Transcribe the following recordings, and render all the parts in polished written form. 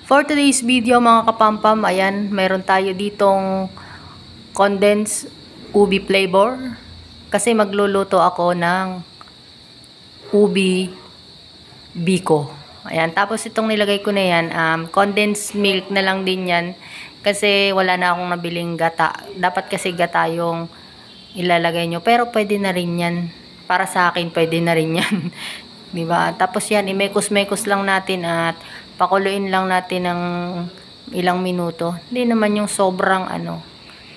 For today's video mga kapampam, ayan, mayroon tayo ditong condensed ubi flavor. Kasi magluluto ako ng ubi biko. Ayan, tapos itong nilagay ko na yan, condensed milk na lang din yan. Kasi wala na akong nabiling gata. Dapat kasi gata yung ilalagay nyo. Pero pwede na rin yan. Para sa akin, pwede na rin yan. Diba? Tapos yan, imekos-mekos lang natin at pakuluin lang natin ng ilang minuto. Hindi naman yung sobrang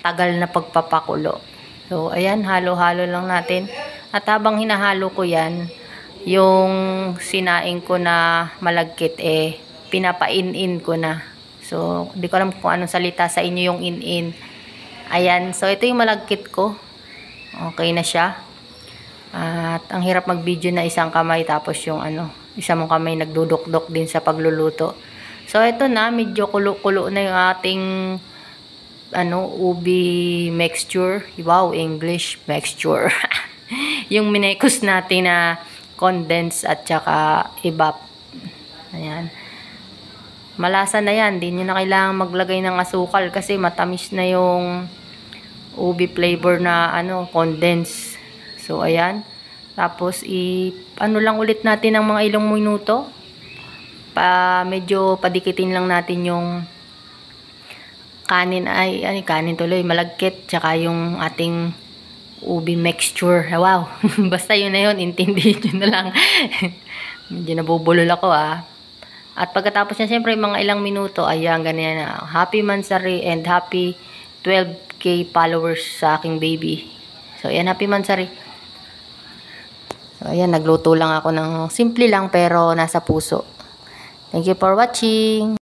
tagal na pagpapakulo. So, ayan, halo-halo lang natin. At habang hinahalo ko yan, yung sinaing ko na malagkit, pinapain-in ko na. So, hindi ko alam kung anong salita sa inyo yung in-in. Ayan, so ito yung malagkit ko. Okay na siya. At ang hirap mag-video na isang kamay tapos yung isa mong kamay nagdudukdok din sa pagluluto. So ito na, medyo kulo-kulo na yung ating ubi mixture. Wow, English mixture. Yung minekos natin na condense at saka evap. Ayan. Malasa na yan, hindi nyo na kailangan maglagay ng asukal kasi matamis na yung ubi flavor na condense. So, ayan. Tapos, lang ulit natin ng mga ilang minuto. Medyo padikitin lang natin yung kanin. Kanin tuloy. Malagkit. Tsaka yung ating ubi mixture. Wow. Basta yun na yun. Intindihin nyo na lang. Medyo nabubulol ako At pagkatapos niya, siyempre, mga ilang minuto, ayan, ganyan na. Happy Mansari and happy 12K followers sa aking baby. So, ayan, happy Mansari. So, ayan, nagluto lang ako ng simple lang pero nasa puso. Thank you for watching.